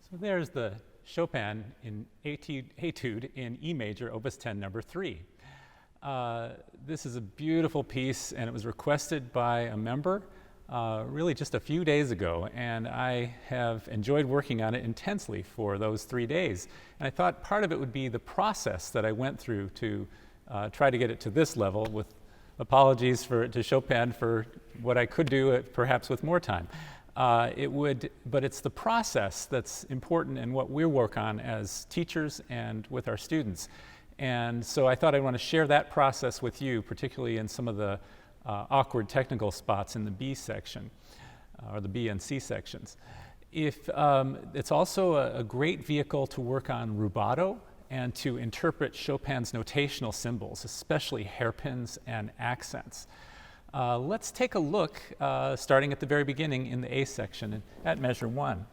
So there's the Chopin in Etude in E major, Opus 10, number 3. This is a beautiful piece, and it was requested by a member really just a few days ago, and I have enjoyed working on it intensely for those 3 days. And I thought part of it would be the process that I went through to try to get it to this level, with apologies to Chopin for what I could do perhaps with more time. But it's the process that's important in what we work on as teachers and with our students. And so I thought I'd want to share that process with you, particularly in some of the awkward technical spots in the B section, or the B and C sections. It's also a great vehicle to work on rubato and to interpret Chopin's notational symbols, especially hairpins and accents. Let's take a look, starting at the very beginning in the A section at measure 1.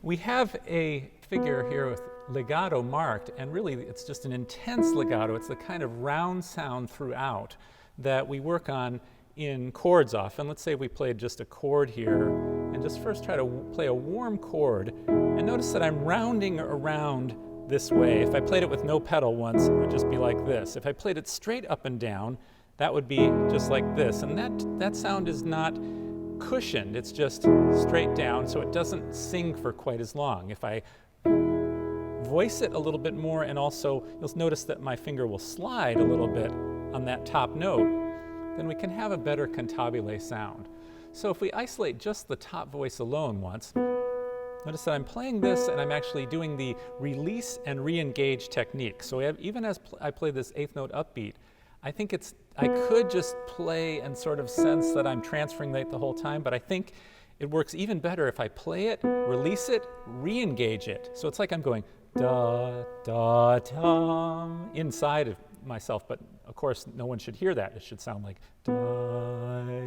We have a figure here with legato marked, and really it's just an intense legato. It's the kind of round sound throughout that we work on in chords often. Let's say we played just a chord here, and just first try to play a warm chord, and notice that I'm rounding around this way. If I played it with no pedal once, it would just be like this. If I played it straight up and down, that would be just like this. And that sound is not cushioned, it's just straight down, so it doesn't sing for quite as long. If I voice it a little bit more, and also you'll notice that my finger will slide a little bit on that top note, then we can have a better cantabile sound. So if we isolate just the top voice alone once, notice that I'm playing this and I'm actually doing the release and re-engage technique. So even as I play this 8th note upbeat, I think I could just play and sort of sense that I'm transferring that the whole time, but I think it works even better if I play it, release it, re-engage it. So it's like I'm going da, da, dum inside of myself, but of course no one should hear that. It should sound like da, dee.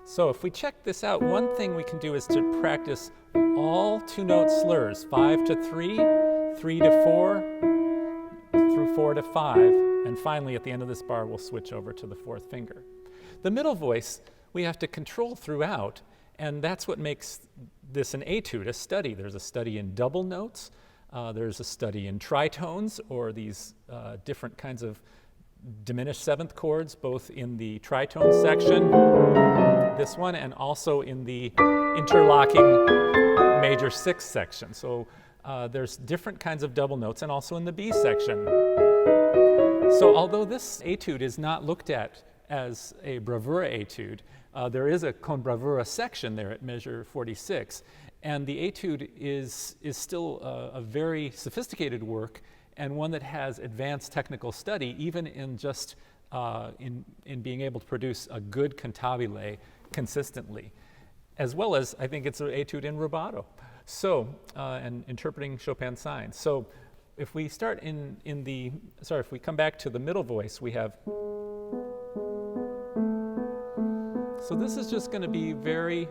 So if we check this out, one thing we can do is to practice all 2-note slurs, 5 to 3, 3 to 4, through 4 to 5, and finally at the end of this bar we'll switch over to the 4th finger. The middle voice we have to control throughout, and that's what makes this an etude, a study. There's a study in double notes, there's a study in tritones, or these different kinds of diminished 7th chords, both in the tritone section, this one, and also in the interlocking major 6th section. So there's different kinds of double notes, and also in the B section. So although this etude is not looked at as a bravura etude, there is a con bravura section there at measure 46, and the etude is still a very sophisticated work, and one that has advanced technical study, even in just in being able to produce a good cantabile consistently, as well as I think it's an etude in rubato. So, and interpreting Chopin signs. So if we start if we come back to the middle voice, we have, so this is just going to be very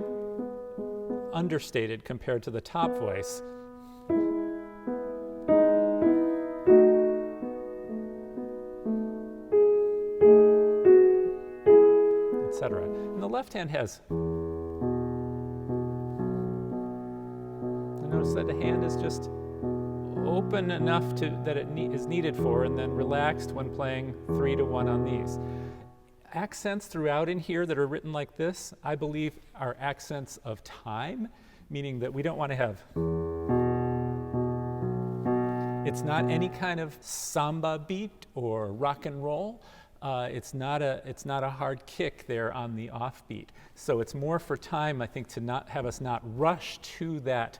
understated compared to the top voice. Etc. And the left hand has, notice that the hand is just open enough that it is needed for, and then relaxed when playing 3 to 1 on these. Accents throughout in here that are written like this, I believe, are accents of time, meaning that we don't want to have, it's not any kind of samba beat or rock and roll. It's not a hard kick there on the offbeat. So it's more for time, I think, to not have us not rush to that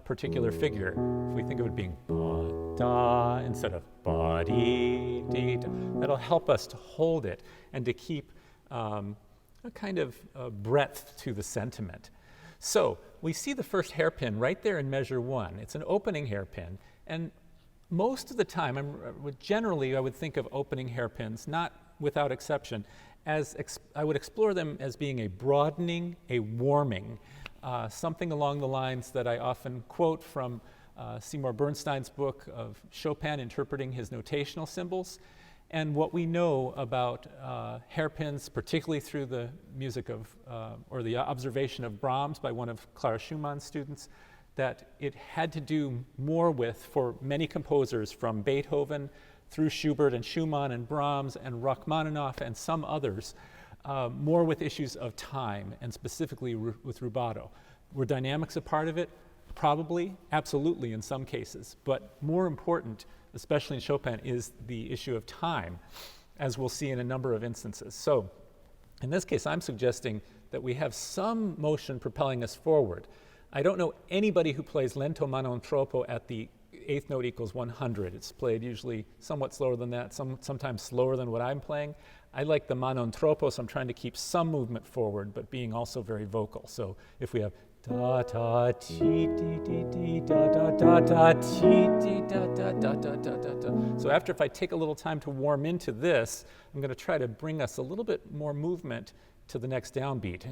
particular figure. If we think of it being ba, da, instead of ba, dee, dee, da, that'll help us to hold it and to keep a kind of breadth to the sentiment. So we see the first hairpin right there in measure 1. It's an opening hairpin, and most of the time, generally I would think of opening hairpins, not without exception, as I would explore them as being a broadening, a warming, something along the lines that I often quote from Seymour Bernstein's book of Chopin interpreting his notational symbols. And what we know about hairpins, particularly through the music of, or the observation of Brahms by one of Clara Schumann's students, that it had to do more with, for many composers from Beethoven through Schubert and Schumann and Brahms and Rachmaninoff and some others, more with issues of time and specifically with rubato. Were dynamics a part of it? Probably, absolutely in some cases, but more important, especially in Chopin, is the issue of time, as we'll see in a number of instances. So in this case, I'm suggesting that we have some motion propelling us forward. I don't know anybody who plays lento ma non troppo at the eighth note equals 100. It's played usually somewhat slower than that, sometimes slower than what I'm playing. I like the ma non troppo, so I'm trying to keep some movement forward, but being also very vocal. So if we have da da ti di di di da da da da ti di da da da da da da da. So after, if I take a little time to warm into this, I'm going to try to bring us a little bit more movement to the next downbeat.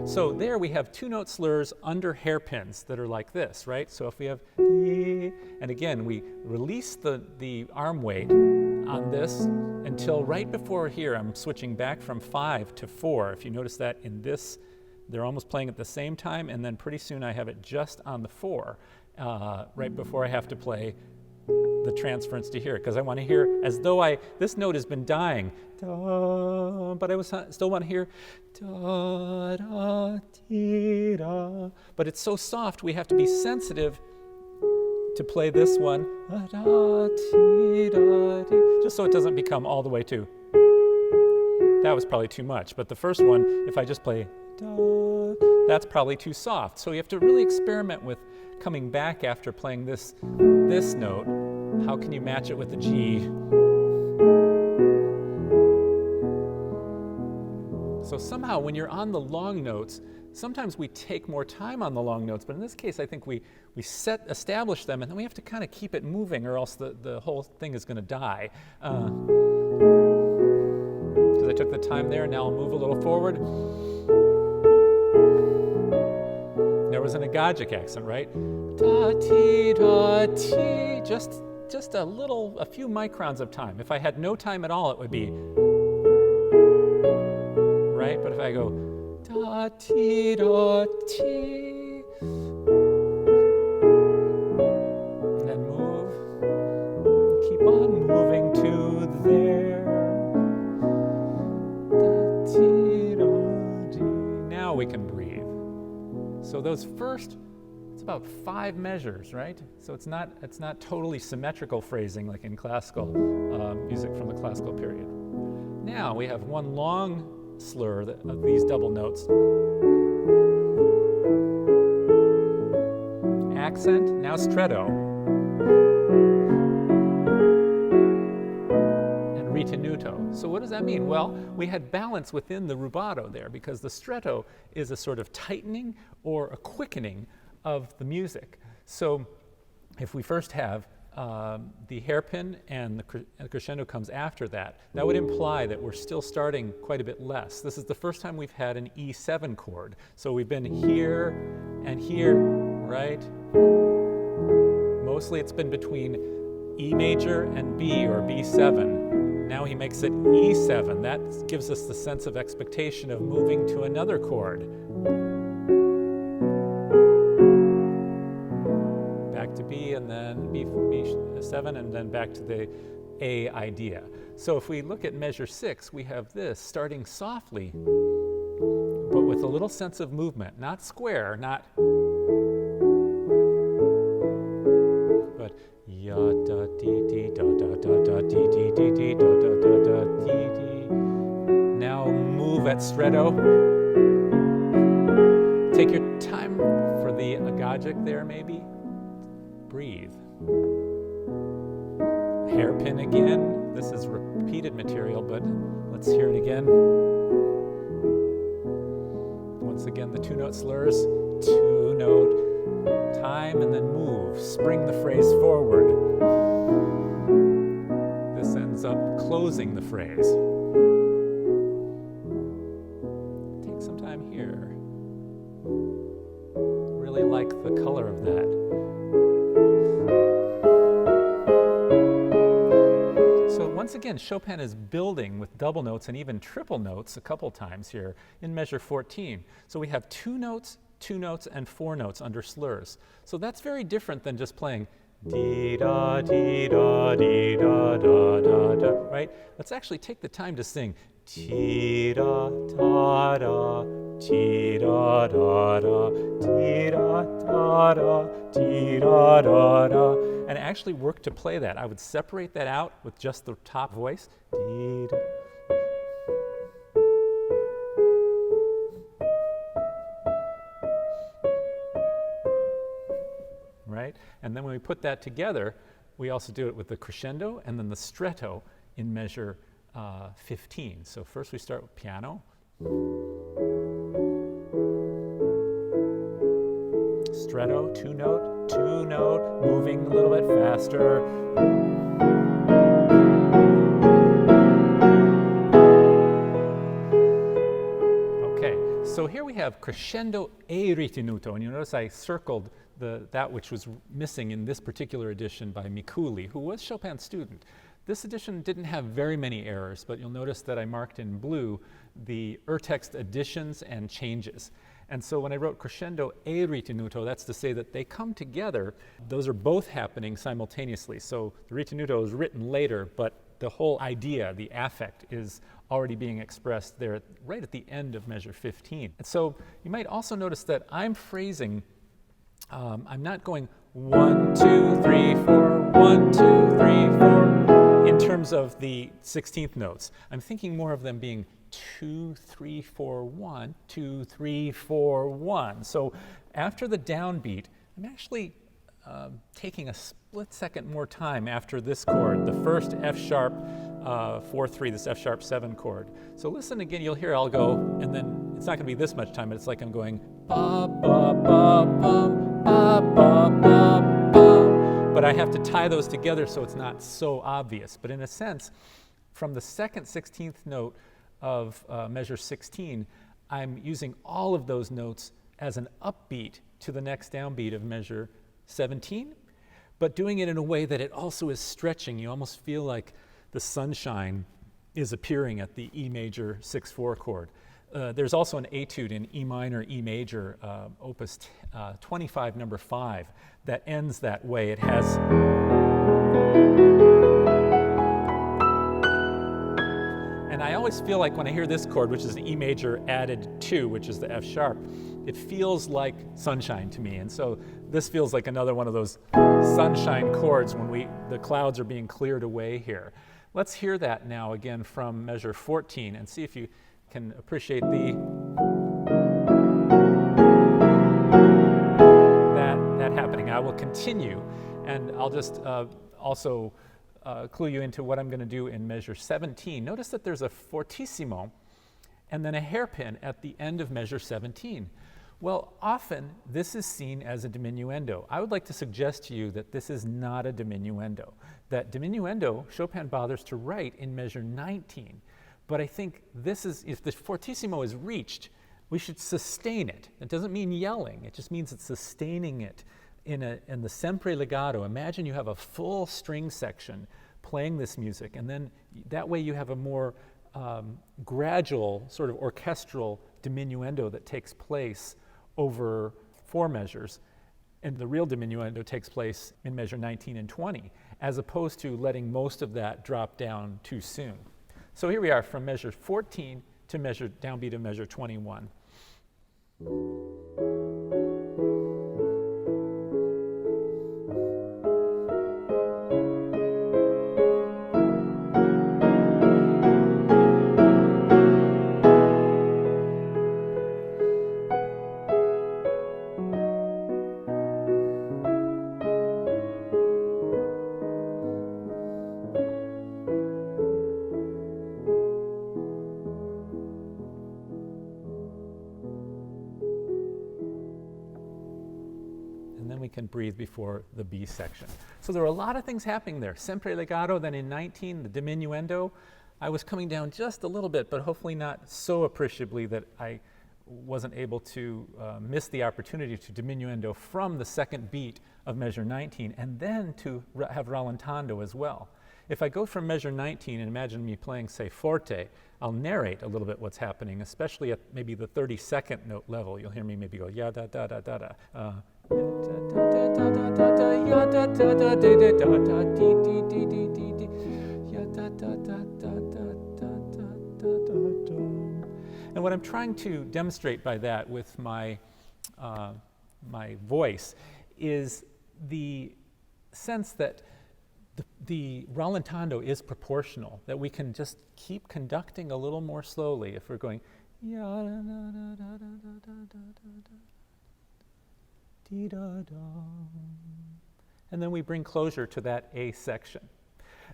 So there we have two note slurs under hairpins that are like this, right? So if we have, and again, we release the arm weight on this until right before here, I'm switching back from 5 to 4. If you notice that in this, they're almost playing at the same time, and then pretty soon I have it just on the 4, right before I have to play the transference to here, because I want to hear as though this note has been dying, da, but I still want to hear da, da, ti, da. But it's so soft, we have to be sensitive to play this one, da, da, ti, da, ti, just so it doesn't become all the way to, that was probably too much. But the first one, if I just play da, that's probably too soft. So you have to really experiment with coming back after playing this note. How can you match it with the G? So somehow when you're on the long notes, sometimes we take more time on the long notes, but in this case I think we establish them, and then we have to kind of keep it moving, or else the whole thing is going to die. Because I took the time there, now I'll move a little forward. There was an agogic accent, right? Da, ti, da, ti, just a few microns of time. If I had no time at all, it would be, right? But if I go, da, ti, da, ti, and then move, keep on moving to there, da, ti, da, ti. Now we can breathe. So those first, it's about 5 measures, right? So it's not totally symmetrical phrasing like in classical music from the classical period. Now we have one long slur of these double notes. Accent, now stretto. And ritenuto. So what does that mean? Well, we had balance within the rubato there, because the stretto is a sort of tightening or a quickening of the music. So if we first have the hairpin and the crescendo comes after that, that would imply that we're still starting quite a bit less. This is the first time we've had an E7 chord. So we've been here and here, right? Mostly it's been between E major and B, or B7. Now he makes it E7. That gives us the sense of expectation of moving to another chord. Back to B, and then B7, and then back to the A idea. So if we look at measure 6, we have this starting softly, but with a little sense of movement, not square, not, but ya da dee dee da da da da dee dee dee dee da da da da dee dee. Now move at stretto. Take your time for the agogic there, maybe. Breathe. Hairpin again. This is repeated material, but let's hear it again. Once again, the 2-note slurs. 2-note, time, and then move. Spring the phrase forward. This ends up closing the phrase. Take some time here. Really like the color of that. once again, Chopin is building with double notes and even triple notes a couple times here in measure 14. So we have 2 notes, 2 notes, and 4 notes under slurs. So that's very different than just playing dee da dee da dee da da da da, right? Let's actually take the time to sing ti da ta da ti da da da ti da ta da ti da da da, and actually work to play that. I would separate that out with just the top voice. Dee da. Right? And then when we put that together, we also do it with the crescendo and then the stretto in measure 15. So first we start with piano. Stretto, 2 note, 2 note, moving a little bit faster. Okay, so here we have crescendo e ritenuto, and you notice I circled that which was missing in this particular edition by Mikuli, who was Chopin's student. This edition didn't have very many errors, but you'll notice that I marked in blue the text additions and changes. And so when I wrote crescendo e ritenuto, that's to say that they come together. Those are both happening simultaneously. So the ritenuto is written later, but the whole idea, the affect, is already being expressed there right at the end of measure 15. And so you might also notice that I'm phrasing, I'm not going 1, 2, 3, 4, 1, 2, 3, 4 in terms of the 16th notes. I'm thinking more of them being 2, 3, 4, 1, 2, 3, 4, 1. So after the downbeat, I'm actually taking a split second more time after this chord, the first F sharp 4, 3, this F sharp 7 chord. So listen again, you'll hear I'll go, and then it's not going to be this much time, but it's like I'm going ba ba ba bum ba ba ba bum. But I have to tie those together so it's not so obvious. But in a sense, from the second 16th note of measure 16, I'm using all of those notes as an upbeat to the next downbeat of measure 17, but doing it in a way that it also is stretching. You almost feel like the sunshine is appearing at the E major 6/4 chord. There's also an etude in E minor, E major, opus 25, number 5, that ends that way. It has... And I always feel like when I hear this chord, which is the E major added 2, which is the F sharp, it feels like sunshine to me. And so this feels like another one of those sunshine chords when the clouds are being cleared away here. Let's hear that now again from measure 14 and see if you can appreciate that happening. I will continue, and I'll just also clue you into what I'm going to do in measure 17. Notice that there's a fortissimo and then a hairpin at the end of measure 17. Well, often this is seen as a diminuendo. I would like to suggest to you that this is not a diminuendo. That diminuendo, Chopin bothers to write in measure 19. But I think this is, if the fortissimo is reached, we should sustain it. It doesn't mean yelling, it just means it's sustaining it in the sempre legato. Imagine you have a full string section playing this music, and then that way you have a more gradual, sort of orchestral diminuendo that takes place over 4 measures, and the real diminuendo takes place in measure 19 and 20, as opposed to letting most of that drop down too soon. So here we are from measure 14 to measure downbeat of measure 21. Can breathe before the B section. So there were a lot of things happening there. Sempre legato, then in 19, the diminuendo. I was coming down just a little bit, but hopefully not so appreciably that I wasn't able to miss the opportunity to diminuendo from the second beat of measure 19, and then to have rallentando as well. If I go from measure 19 and imagine me playing, say, forte, I'll narrate a little bit what's happening, especially at maybe the 32nd note level. You'll hear me maybe go, ya da da da da da. And what I'm trying to demonstrate by that with my my voice is the sense that the rallentando is proportional, that we can just keep conducting a little more slowly if we're going and then we bring closure to that A section.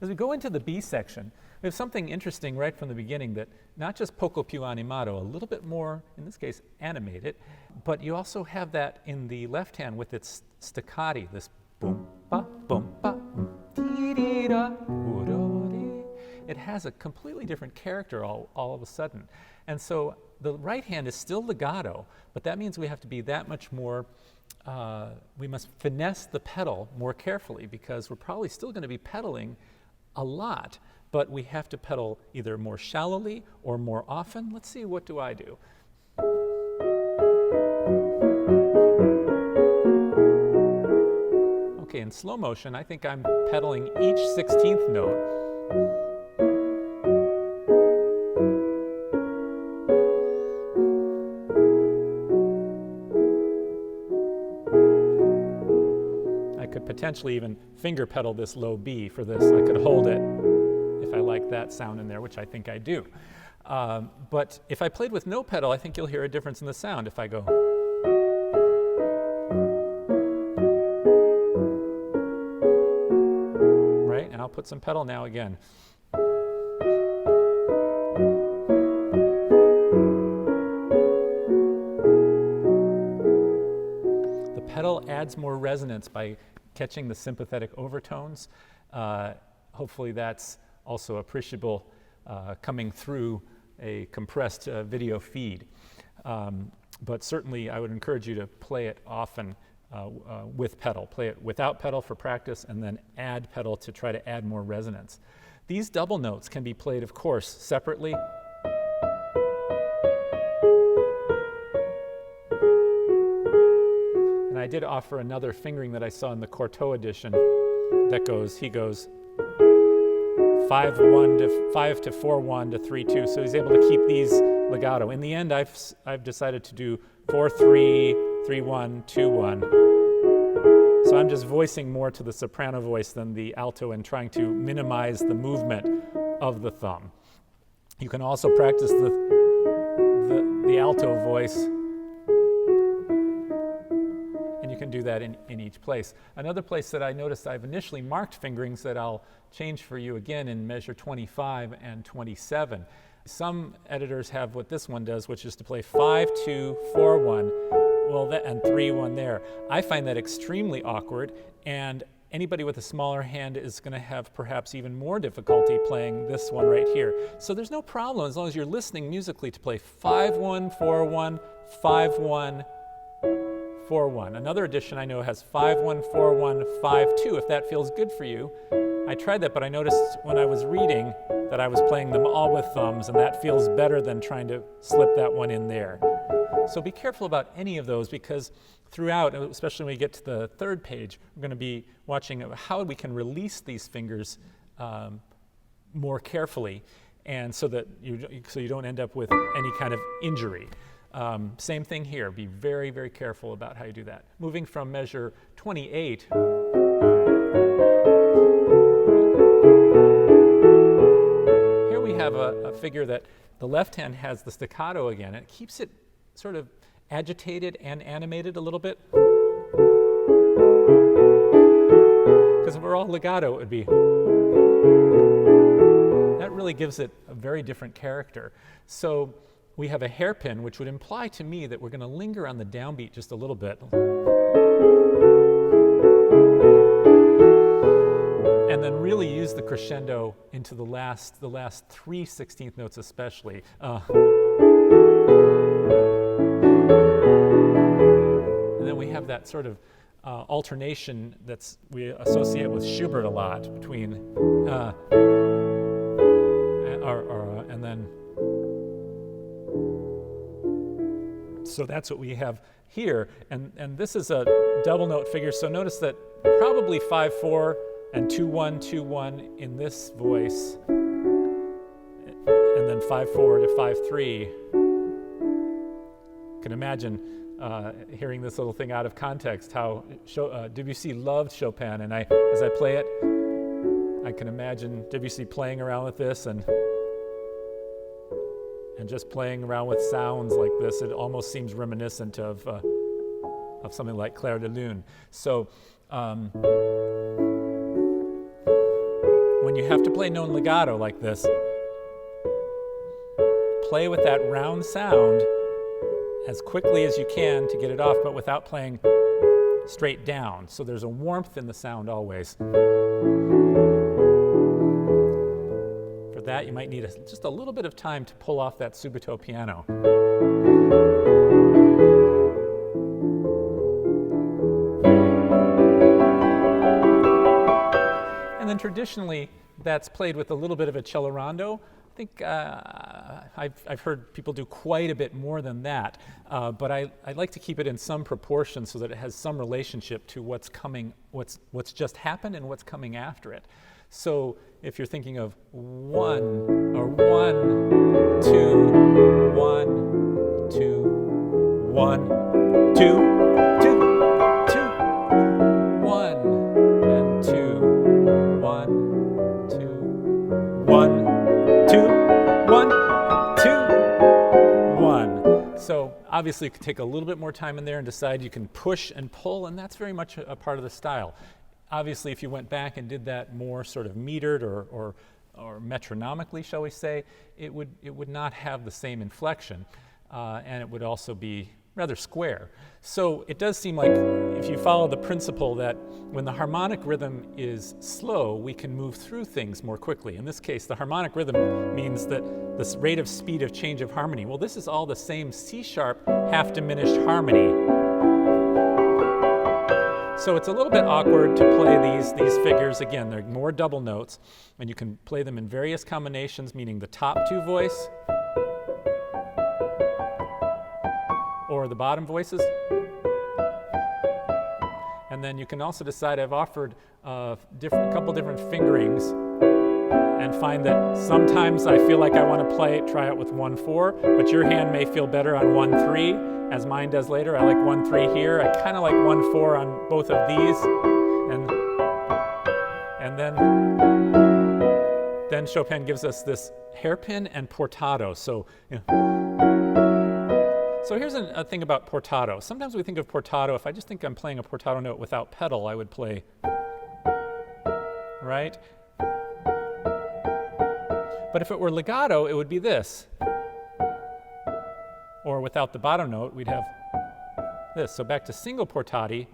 As we go into the B section, we have something interesting right from the beginning, that not just poco più animato, a little bit more, in this case, animated, but you also have that in the left hand with its staccati, this boom, ba, dee, da, it has a completely different character all of a sudden. And so the right hand is still legato, but that means we have to be that much more, we must finesse the pedal more carefully, because we're probably still going to be pedaling a lot, but we have to pedal either more shallowly or more often. Let's see, what do I do? Okay, in slow motion, I think I'm pedaling each 16th note. I could potentially even finger pedal this low B for this. I could hold it if I like that sound in there, which I think I do. But if I played with no pedal, I think you'll hear a difference in the sound. If I go, right, and I'll put some pedal now again. The pedal adds more resonance by catching the sympathetic overtones. Hopefully that's also appreciable coming through a compressed video feed. But certainly I would encourage you to play it often with pedal. Play it without pedal for practice, and then add pedal to try to add more resonance. These double notes can be played, of course, separately. And I did offer another fingering that I saw in the Cortot edition that goes, he goes 5-1 to 5 to 4-1 to 3-2. So he's able to keep these legato. In the end, I've decided to do 4-3, 3-1, 2-1. So I'm just voicing more to the soprano voice than the alto and trying to minimize the movement of the thumb. You can also practice the alto voice, and you can do that in each place. Another place that I noticed I've initially marked fingerings that I'll change for you again in measure 25 and 27. Some editors have what this one does, which is to play 5-2, 4-1, well, and 3-1 there. I find that extremely awkward, and anybody with a smaller hand is going to have perhaps even more difficulty playing this one right here. So there's no problem as long as you're listening musically to play 5-1, 4-1, 5-1, 4-1. Another edition I know has 5-1, 4-1, 5-2, if that feels good for you. I tried that, but I noticed when I was reading that I was playing them all with thumbs, and that feels better than trying to slip that one in there. So be careful about any of those, because throughout, especially when we get to the third page, we're going to be watching how we can release these fingers more carefully, and so that you don't end up with any kind of injury. Same thing here. Be very, very careful about how you do that. Moving from measure 28. Here we have a figure that the left hand has the staccato again, and it keeps it sort of agitated and animated a little bit. Because if we're all legato, it would be. That really gives it a very different character. So we have a hairpin, which would imply to me that we're going to linger on the downbeat just a little bit. And then really use the crescendo into the last 3 16th notes especially. And then we have that sort of alternation we associate with Schubert a lot between and then. So that's what we have here, and this is a double note figure. So notice that probably 5/4 and 2/1 2/1 in this voice, and then 5/4 to 5/3. You can imagine hearing this little thing out of context, how Debussy loved Chopin, and as I play it, I can imagine Debussy playing around with this and just playing around with sounds like this. It almost seems reminiscent of something like Clair de Lune. So when you have to play non legato like this, play with that round sound as quickly as you can to get it off, but without playing straight down. So there's a warmth in the sound always. For that, you might need just a little bit of time to pull off that subito piano. And then traditionally, that's played with a little bit of a cellorando. I think I've heard people do quite a bit more than that, but I like to keep it in some proportion so that it has some relationship to what's just happened and what's coming after it. So if you're thinking of 1 or 1, 2, 1, 2, 1, 2, 2, 2, 1, and 2, 1, 2, 1, 2, 1, 2, 1. So obviously you can take a little bit more time in there and decide you can push and pull, and that's very much a part of the style. Obviously, if you went back and did that more sort of metered or metronomically, shall we say, it would not have the same inflection, and it would also be rather square. So it does seem like if you follow the principle that when the harmonic rhythm is slow, we can move through things more quickly. In this case, the harmonic rhythm means that this rate of speed of change of harmony. Well, this is all the same C-sharp half diminished harmony. So it's a little bit awkward to play these figures. Again, they're more double notes, and you can play them in various combinations, meaning the top two voice or the bottom voices. And then you can also decide, I've offered a couple different fingerings, and find that sometimes I feel like I want to try it with 1/4, but your hand may feel better on 1/3, as mine does later. I like 1/3 here. I kind of like 1/4 on both of these, and then Chopin gives us this hairpin and portato. So, so here's a thing about portato. Sometimes we think of portato. If I just think I'm playing a portato note without pedal, I would play, right? But if it were legato, it would be this. Or without the bottom note, we'd have this. So back to single portati.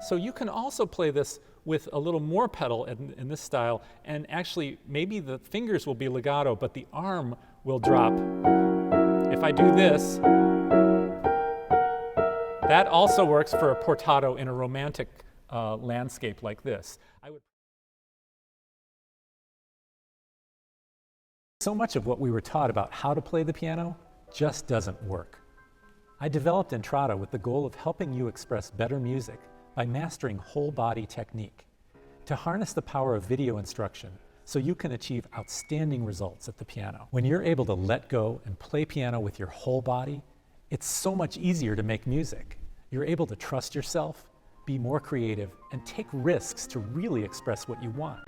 So you can also play this with a little more pedal in this style, and actually maybe the fingers will be legato, but the arm will drop. If I do this, that also works for a portato in a romantic landscape like this. So much of what we were taught about how to play the piano just doesn't work. I developed Entrada with the goal of helping you express better music by mastering whole body technique, to harness the power of video instruction so you can achieve outstanding results at the piano. When you're able to let go and play piano with your whole body, it's so much easier to make music. You're able to trust yourself, be more creative, and take risks to really express what you want.